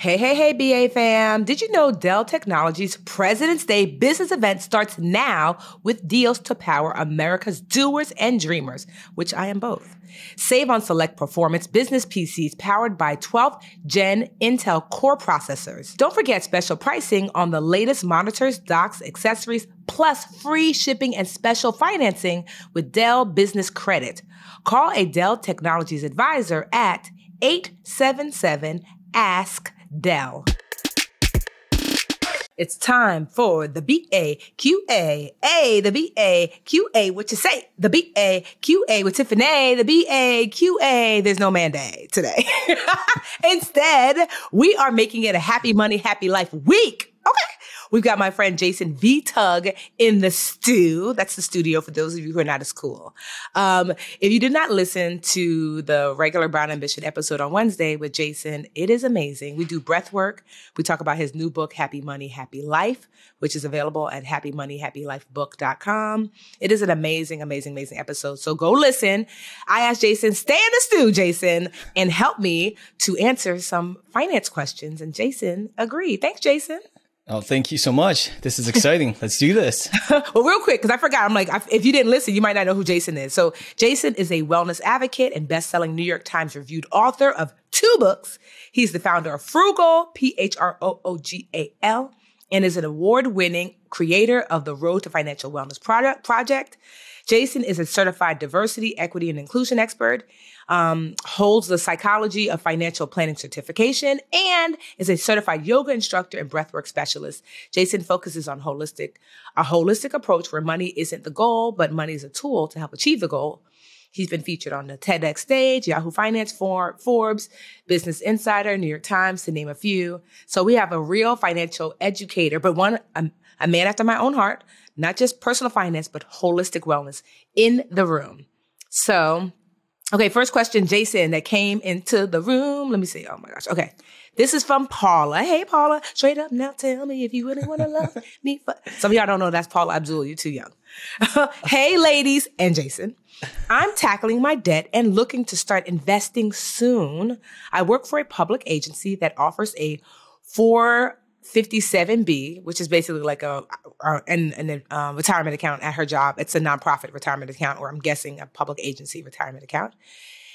Hey, BA fam. Did you know Dell Technologies President's Day business event starts now with deals to power America's doers and dreamers, which I am both. Save on select performance business PCs powered by 12th Gen Intel Core processors. Don't forget special pricing on the latest monitors, docks, accessories, plus free shipping and special financing with Dell Business Credit. Call a Dell Technologies advisor at 877-ASK-DELL. It's time for the BAQA. The BAQA, what you say? The BAQA with Tiffany. The BAQA. There's no Monday today. Instead, we are making it a Happy Money, Happy Life week. Okay. We've got my friend Jason V. Tug in the stew. That's the studio for those of you who are not as cool. If you did not listen to the regular Brown Ambition episode on Wednesday with Jason, it is amazing. We do breath work. We talk about his new book, Happy Money, Happy Life, which is available at happymoneyhappylifebook.com. It is an amazing episode. So go listen. I asked Jason, stay in the stew, Jason, and help me to answer some finance questions. And Jason agreed. Thanks, Jason. Oh, thank you so much. This is exciting. Let's do this. Well, real quick, because I forgot. I'm like, if you didn't listen, you might not know who Jason is. So Jason is a wellness advocate and best-selling New York Times reviewed author of 2 books. He's the founder of Frugal, Proogal, and is an award-winning creator of the Road to Financial Wellness Project. Jason is a certified diversity, equity, and inclusion expert, holds the Psychology of Financial Planning certification, and is a certified yoga instructor and breathwork specialist. Jason focuses on a holistic approach where money isn't the goal, but money is a tool to help achieve the goal. He's been featured on the TEDx stage, Yahoo Finance, Forbes, Business Insider, New York Times, to name a few. So we have a real financial educator, but a man after my own heart, not just personal finance, but holistic wellness in the room. So, okay, first question, Jason, that came into the room. Let me see. Oh my gosh. Okay. This is from Paula. Hey, Paula, straight up now tell me if you really want to love me. Some of y'all don't know that's Paula Abdul. You're too young. Hey, ladies and Jason. I'm tackling my debt and looking to start investing soon. I work for a public agency that offers a 457B, which is basically like a retirement account at her job. It's a nonprofit retirement account, or I'm guessing a public agency retirement account,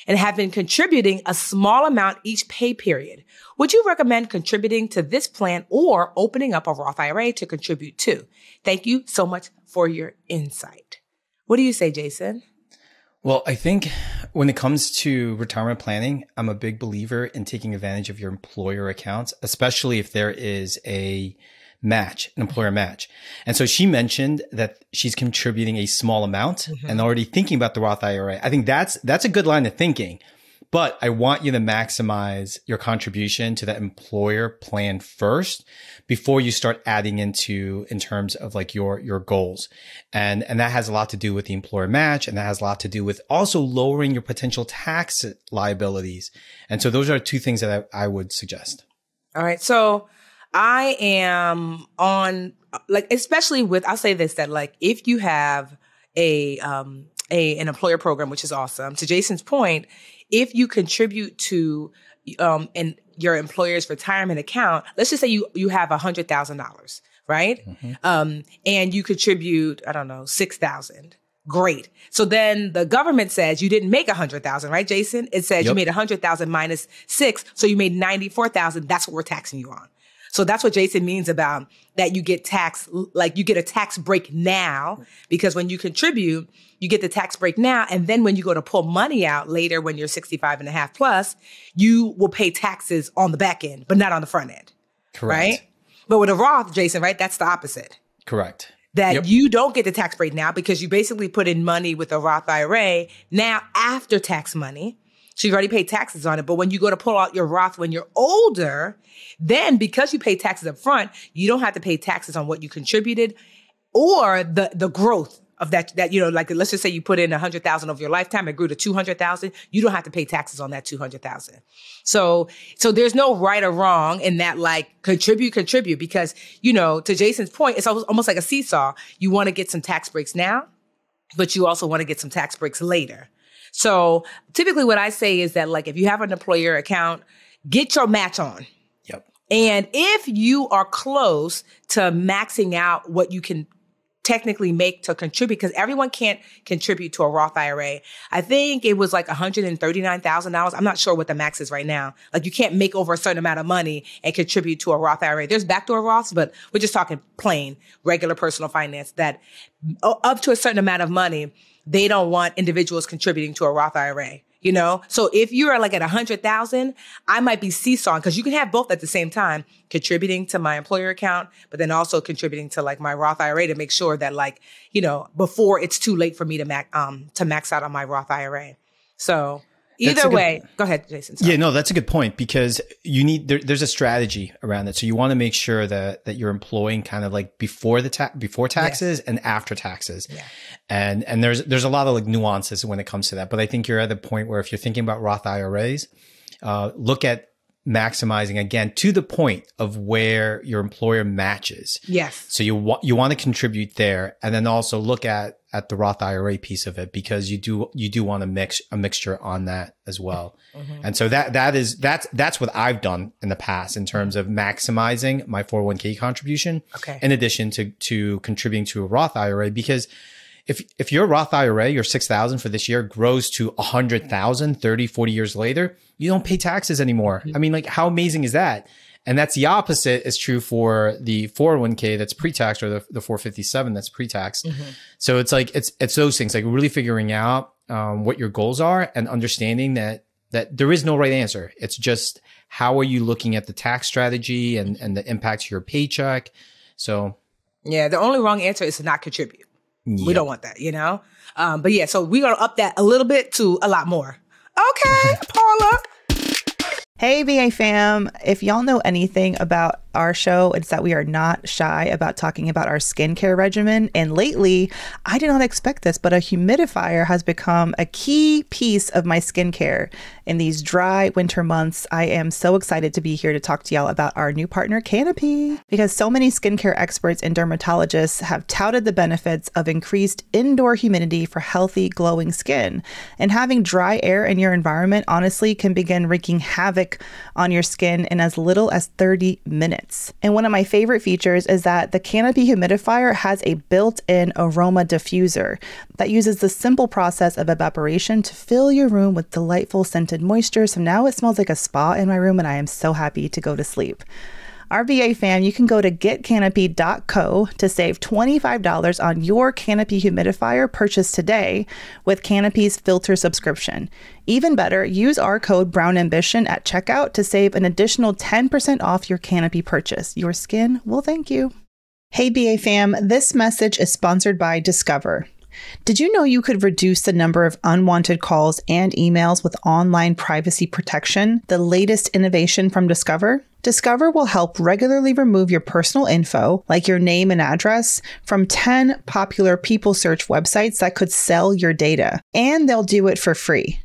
and have been contributing a small amount each pay period. Would you recommend contributing to this plan or opening up a Roth IRA to contribute to? Thank you so much for your insight. What do you say, Jason? Well, I think when it comes to retirement planning, I'm a big believer in taking advantage of your employer accounts, especially if there is an employer match. And so she mentioned that she's contributing a small amount and already thinking about the Roth IRA. I think that's a good line of thinking, but I want you to maximize your contribution to that employer plan first before you start adding in terms of like your goals. And that has a lot to do with the employer match. And that has a lot to do with also lowering your potential tax liabilities. And so those are 2 things that I would suggest. All right. So I am on, like, especially with, I'll say this, that like, if you have an employer program, which is awesome, to Jason's point, if you contribute to, your employer's retirement account, let's just say you have $100,000, right? And you contribute, I don't know, $6,000. Great. So then the government says you didn't make $100,000, right, Jason? It says you made $100,000 minus 6, so you made $94,000. That's what we're taxing you on. So that's what Jason means about that you get tax, like you get a tax break now, because when you contribute, you get the tax break now. And then when you go to pull money out later, when you're 65 and a half plus, you will pay taxes on the back end, but not on the front end. Correct. Right? But with a Roth, Jason, right, that's the opposite. Correct. That you don't get the tax break now because you basically put in money with a Roth IRA now after tax money. So you've already paid taxes on it. But when you go to pull out your Roth when you're older, then because you pay taxes up front, you don't have to pay taxes on what you contributed or the growth of that, like let's just say you put in 100,000 over your lifetime, it grew to 200,000. You don't have to pay taxes on that 200,000. So there's no right or wrong in that, like contribute, because, to Jason's point, it's almost like a seesaw. You want to get some tax breaks now, but you also want to get some tax breaks later. So typically what I say is that, like, if you have an employer account, get your match on. Yep. And if you are close to maxing out what you can technically make to contribute, because everyone can't contribute to a Roth IRA. I think it was like $139,000. I'm not sure what the max is right now. Like you can't make over a certain amount of money and contribute to a Roth IRA. There's backdoor Roths, but we're just talking plain, regular personal finance that up to a certain amount of money, they don't want individuals contributing to a Roth IRA. You know, so if you are like at 100,000, I might be seesawing because you can have both at the same time, contributing to my employer account, but then also contributing to like my Roth IRA to make sure that like, you know, before it's too late for me to max out on my Roth IRA. So either way, go ahead, Jason. Sorry. Yeah, no, that's a good point because you need, there's a strategy around it. So you want to make sure that you're employing kind of like before taxes and after taxes. Yeah. And there's a lot of like nuances when it comes to that. But I think you're at the point where if you're thinking about Roth IRAs, look at maximizing again to the point of where your employer matches. Yes. So you want to contribute there, and then also look at the Roth IRA piece of it because you do want to mix a mixture on that as well. Mm-hmm. And so that's what I've done in the past in terms of maximizing my 401k contribution. Okay. In addition to contributing to a Roth IRA, because if your Roth IRA, your 6,000 for this year grows to 100,000 30, 40 years later, you don't pay taxes anymore. Mm-hmm. I mean, like how amazing is that? And that's the opposite is true for the 401k that's pre-tax or the 457 that's pre-tax. Mm-hmm. So it's like, it's those things, like really figuring out what your goals are and understanding that there is no right answer. It's just how are you looking at the tax strategy and the impact to your paycheck. So yeah, the only wrong answer is to not contribute. Yep. We don't want that, you know? But yeah, so we're going to up that a little bit to a lot more. Okay, Paula. Hey, VA fam. If y'all know anything about our show, it's that we are not shy about talking about our skincare regimen. And lately, I did not expect this, but a humidifier has become a key piece of my skincare. In these dry winter months, I am so excited to be here to talk to y'all about our new partner, Canopy, because so many skincare experts and dermatologists have touted the benefits of increased indoor humidity for healthy, glowing skin. And having dry air in your environment honestly can begin wreaking havoc on your skin in as little as 30 minutes. And one of my favorite features is that the Canopy humidifier has a built-in aroma diffuser that uses the simple process of evaporation to fill your room with delightful scented moisture. So now it smells like a spa in my room and I am so happy to go to sleep. RVA fan, you can go to getcanopy.co to save $25 on your Canopy humidifier purchase today with Canopy's filter subscription. Even better, use our code BROWNAMBITION at checkout to save an additional 10% off your Canopy purchase. Your skin will thank you. Hey BA fam, this message is sponsored by Discover. Did you know you could reduce the number of unwanted calls and emails with online privacy protection, the latest innovation from Discover? Discover will help regularly remove your personal info, like your name and address, from 10 popular people search websites that could sell your data. And they'll do it for free.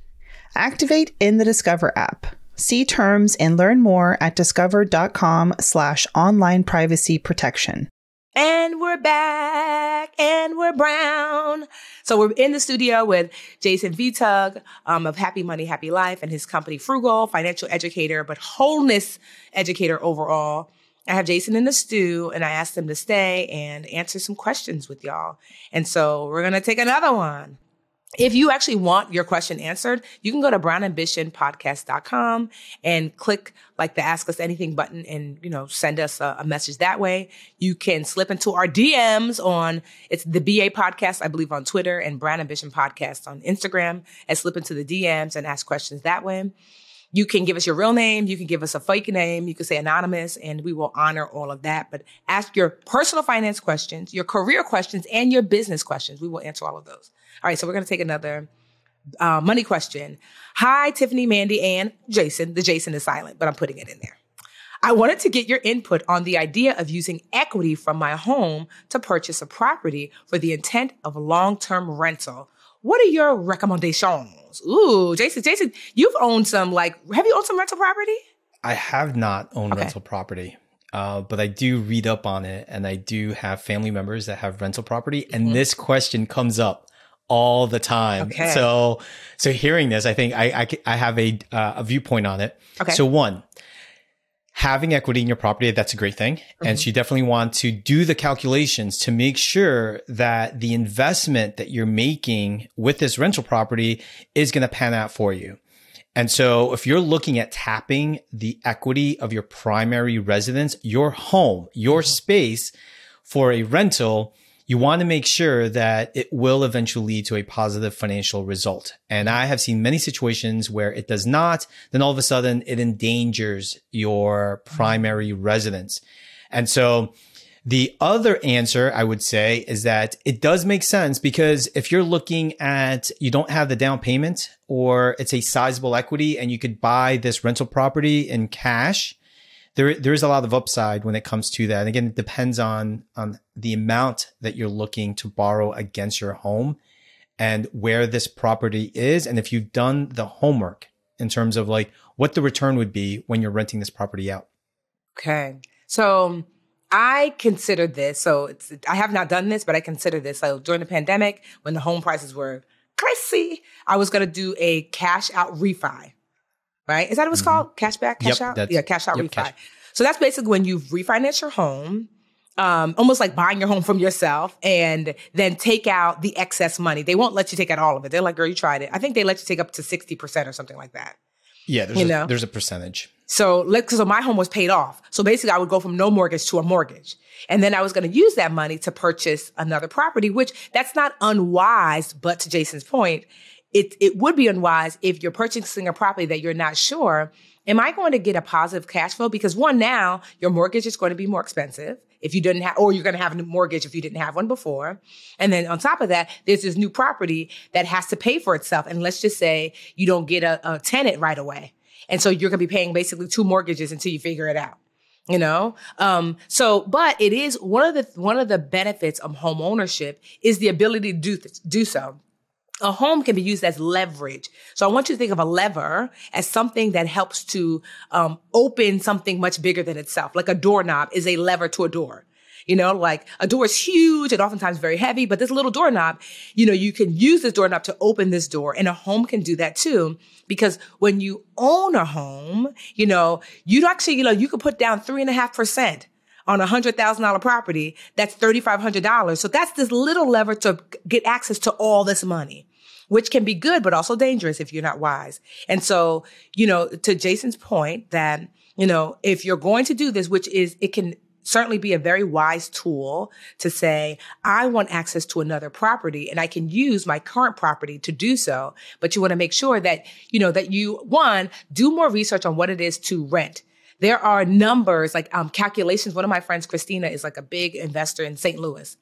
Activate in the Discover app. See terms and learn more at discover.com/online privacy protection. And we're back, and we're brown. So we're in the studio with Jason Vitug of Happy Money, Happy Life, and his company Frugal, financial educator, but wholeness educator overall. I have Jason in the stew, and I asked him to stay and answer some questions with y'all. And so we're going to take another one. If you actually want your question answered, you can go to brownambitionpodcast.com and click like the Ask Us Anything button and, you know, send us a message that way. You can slip into our DMs it's the BA Podcast, I believe, on Twitter, and Brown Ambition Podcast on Instagram, and slip into the DMs and ask questions that way. You can give us your real name. You can give us a fake name. You can say anonymous, and we will honor all of that. But ask your personal finance questions, your career questions, and your business questions. We will answer all of those. All right, so we're going to take another money question. Hi, Tiffany, Mandy, and Jason. The Jason is silent, but I'm putting it in there. I wanted to get your input on the idea of using equity from my home to purchase a property for the intent of long-term rental. What are your recommendations? Ooh, Jason, you've owned have you owned some rental property? I have not owned rental property. But I do read up on it, and I do have family members that have rental property. And this question comes up all the time. Okay. So hearing this, I think I have a viewpoint on it. Okay. So one, having equity in your property, that's a great thing. And so you definitely want to do the calculations to make sure that the investment that you're making with this rental property is going to pan out for you. And so if you're looking at tapping the equity of your primary residence, your home, your space for a rental, you want to make sure that it will eventually lead to a positive financial result. And I have seen many situations where it does not, then all of a sudden it endangers your primary residence. And so the other answer I would say is that it does make sense, because if you're looking at, you don't have the down payment or it's a sizable equity and you could buy this rental property in cash, there is a lot of upside when it comes to that. And again, it depends on the amount that you're looking to borrow against your home and where this property is. And if you've done the homework in terms of like what the return would be when you're renting this property out. Okay. So I consider this, I have not done this, but I consider this. So during the pandemic, when the home prices were crazy, I was going to do a cash out refi. Right? Is that what it's called? Cash back, cash out? Yeah, cash out refi. Cash. So that's basically when you refinance your home, almost like buying your home from yourself, and then take out the excess money. They won't let you take out all of it. They're like, girl, you tried it. I think they let you take up to 60% or something like that. Yeah, there's a percentage. So my home was paid off. So basically I would go from no mortgage to a mortgage. And then I was going to use that money to purchase another property, which that's not unwise, but to Jason's point, it would be unwise if you're purchasing a property that you're not sure, am I going to get a positive cash flow? Because one, now your mortgage is going to be more expensive if you didn't have, or you're going to have a mortgage if you didn't have one before. And then on top of that, there's this new property that has to pay for itself. And let's just say you don't get a tenant right away. And so you're going to be paying basically 2 mortgages until you figure it out. But it is one of the benefits of home ownership is the ability to do so. A home can be used as leverage. So I want you to think of a lever as something that helps to open something much bigger than itself. Like a doorknob is a lever to a door. Like a door is huge and oftentimes very heavy, but this little doorknob, you can use this doorknob to open this door, and a home can do that too. Because when you own a home, you'd actually, you could put down 3.5%. On a $100,000 property, that's $3,500. So that's this little lever to get access to all this money, which can be good, but also dangerous if you're not wise. And so, to Jason's point that, if you're going to do this, it can certainly be a very wise tool to say, I want access to another property and I can use my current property to do so. But you want to make sure that, that you, one, do more research on what it is to rent. There are numbers, like calculations. One of my friends, Christina, is like a big investor in St. Louis.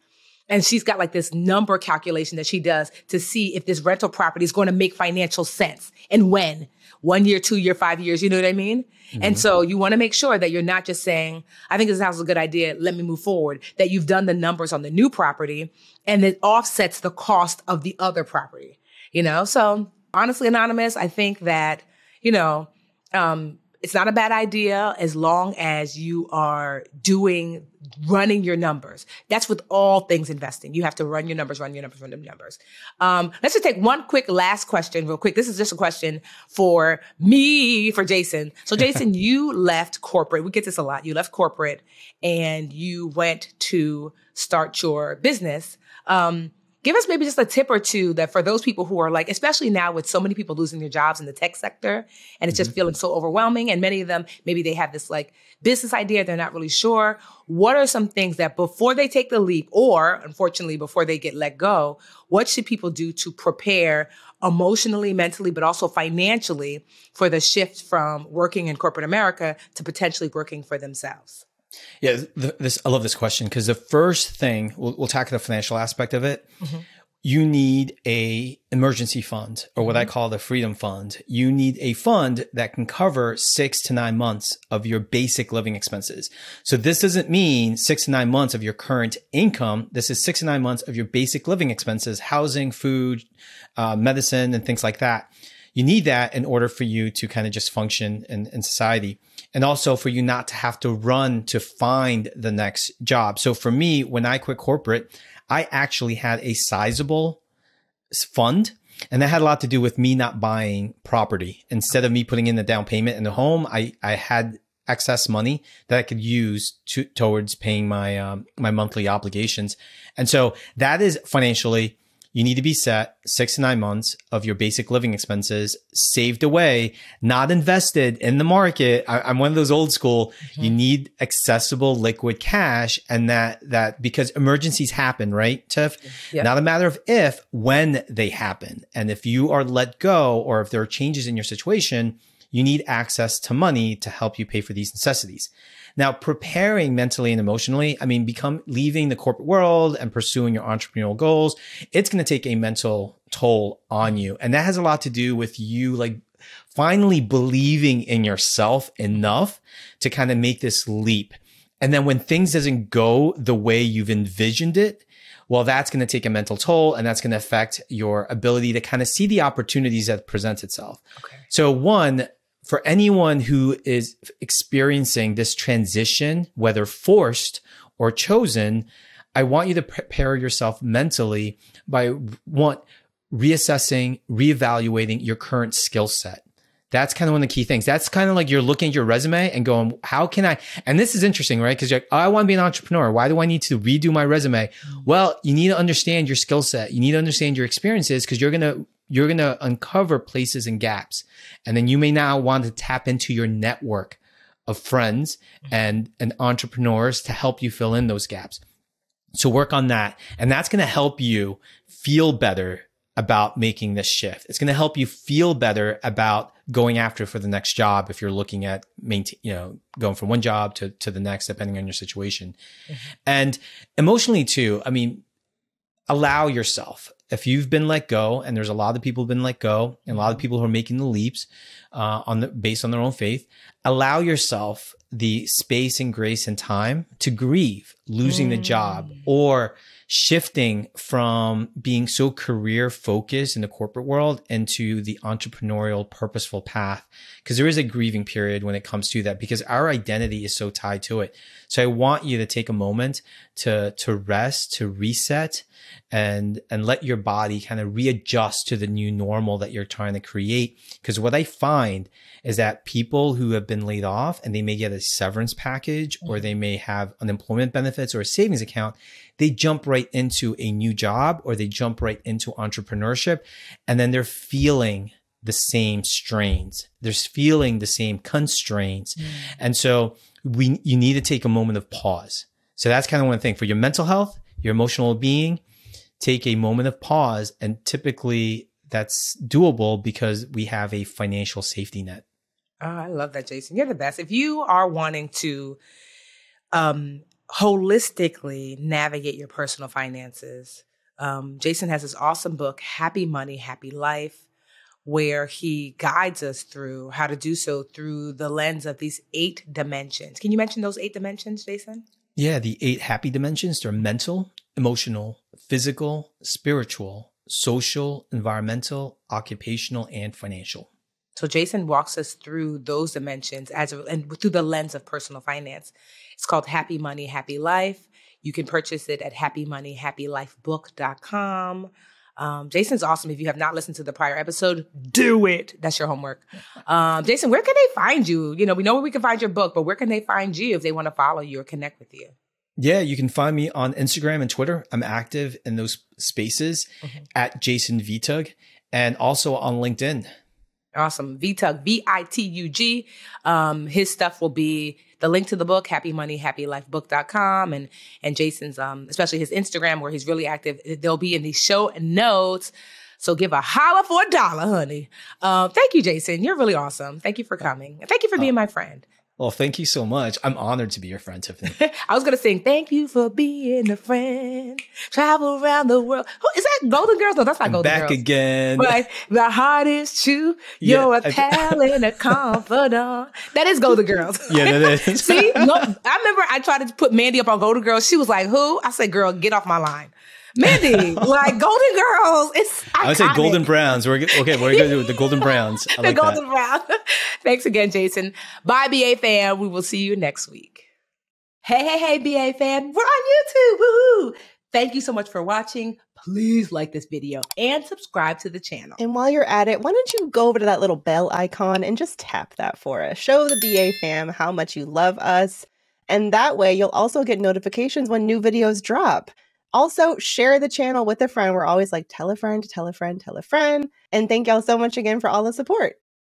And she's got like this number calculation that she does to see if this rental property is going to make financial sense and when. 1 year, 2 year, 5 years, you know what I mean? Mm-hmm. And so you want to make sure that you're not just saying, I think this house is a good idea, let me move forward, that you've done the numbers on the new property and it offsets the cost of the other property, So honestly, Anonymous, I think that, it's not a bad idea as long as you are running your numbers. That's with all things investing. You have to run your numbers. Let's just take one quick last question real quick. This is just a question for Jason. So Jason, you left corporate. We get this a lot. You left corporate and you went to start your business. Give us maybe just a tip or two that for those people who are like, especially now with so many people losing their jobs in the tech sector, and it's just feeling so overwhelming. And many of them, maybe they have this like business idea, they're not really sure. What are some things that before they take the leap, or unfortunately before they get let go, what should people do to prepare emotionally, mentally, but also financially for the shift from working in corporate America to potentially working for themselves? Yeah, I love this question because the first thing, we'll tackle the financial aspect of it. Mm-hmm. You need a emergency fund, or what I call the freedom fund. You need a fund that can cover 6 to 9 months of your basic living expenses. So this doesn't mean 6 to 9 months of your current income. This is 6 to 9 months of your basic living expenses, housing, food, medicine, and things like that. You need that in order for you to kind of just function in society. And also for you not to have to run to find the next job. So for me, when I quit corporate, I actually had a sizable fund, and that had a lot to do with me not buying property. Instead of me putting in the down payment in the home, I had excess money that I could use towards paying my my monthly obligations. And so that is financially, you need to be set 6 to 9 months of your basic living expenses saved away, not invested in the market. I'm one of those old school. You need accessible liquid cash, and that because emergencies happen, right, Tiff? Yeah. Not a matter of if, when they happen. And if you are let go or if there are changes in your situation, you need access to money to help you pay for these necessities. Now, preparing mentally and emotionally, leaving the corporate world and pursuing your entrepreneurial goals, it's going to take a mental toll on you. And that has a lot to do with you like finally believing in yourself enough to kind of make this leap. And then when things doesn't go the way you've envisioned it, well, that's going to take a mental toll, and that's going to affect your ability to kind of see the opportunities that present itself. Okay. So one, for anyone who is experiencing this transition, whether forced or chosen, I want you to prepare yourself mentally by reassessing, reevaluating your current skill set. That's kind of one of the key things. That's kind of like you're looking at your resume and going, how can I, and this is interesting, right? Because you're like, oh, I want to be an entrepreneur. Why do I need to redo my resume? Well, you need to understand your skill set. You need to understand your experiences, because you're going to uncover places and gaps. And then you may now want to tap into your network of friends and entrepreneurs to help you fill in those gaps. So work on that. And that's going to help you feel better about making this shift. It's going to help you feel better about going after for the next job if you're looking at going from one job to the next, depending on your situation. And emotionally too, allow yourself. If you've been let go, and there's a lot of people who've been let go, and a lot of people who are making the leaps based on their own faith, allow yourself the space and grace and time to grieve losing the job, or shifting from being so career focused in the corporate world into the entrepreneurial purposeful path. Because there is a grieving period when it comes to that, because our identity is so tied to it. So I want you to take a moment to rest, to reset, and let your body kind of readjust to the new normal that you're trying to create. Because what I find is that people who have been laid off, and they may get a severance package, or they may have unemployment benefits or a savings account, they jump right into a new job, or they jump right into entrepreneurship, and then they're feeling the same strains. They're feeling the same constraints. And so you need to take a moment of pause. So that's kind of one thing for your mental health, your emotional being. Take a moment of pause, and typically that's doable because we have a financial safety net. Oh, I love that, Jason. You're the best. If you are wanting to holistically navigate your personal finances, Jason has this awesome book, Happy Money, Happy Life, where he guides us through how to do so through the lens of these 8 dimensions. Can you mention those 8 dimensions, Jason? Yeah, the 8 happy dimensions. They're mental, emotional, physical, spiritual, social, environmental, occupational, and financial. So Jason walks us through those dimensions and through the lens of personal finance. It's called Happy Money, Happy Life. You can purchase it at happymoneyhappylifebook.com. Jason's awesome. If you have not listened to the prior episode, do it. That's your homework. Jason, where can they find you? We know where we can find your book, but where can they find you if they want to follow you or connect with you? Yeah, you can find me on Instagram and Twitter. I'm active in those spaces at Jason Vitug, and also on LinkedIn. Awesome. Vitug, Vitug. His stuff will be the link to the book, happymoneyhappylifebook.com, and Jason's, especially his Instagram, where he's really active. They'll be in the show notes. So give a holla for $1, honey. Thank you, Jason. You're really awesome. Thank you for coming. And thank you for being my friend. Well, thank you so much. I'm honored to be your friend, Tiffany. I was going to sing, thank you for being a friend. Travel around the world. Oh, is that Golden Girls? No, that's not Golden Girls. Back again. But the heart is true. You're a pal and a confidant. That is Golden Girls. Yeah, that is. See, I remember I tried to put Mandy up on Golden Girls. She was like, who? I said, girl, get off my line. Mandy, like Golden Girls, it's iconic. I would say Golden Browns. We're going to do the Golden Browns. I like Golden Browns. Thanks again, Jason. Bye, BA fam. We will see you next week. Hey, BA fam. We're on YouTube. Woohoo! Thank you so much for watching. Please like this video and subscribe to the channel. And while you're at it, why don't you go over to that little bell icon and just tap that for us. Show the BA fam how much you love us. And that way you'll also get notifications when new videos drop. Also, share the channel with a friend. We're always like, tell a friend, tell a friend, tell a friend. And thank y'all so much again for all the support.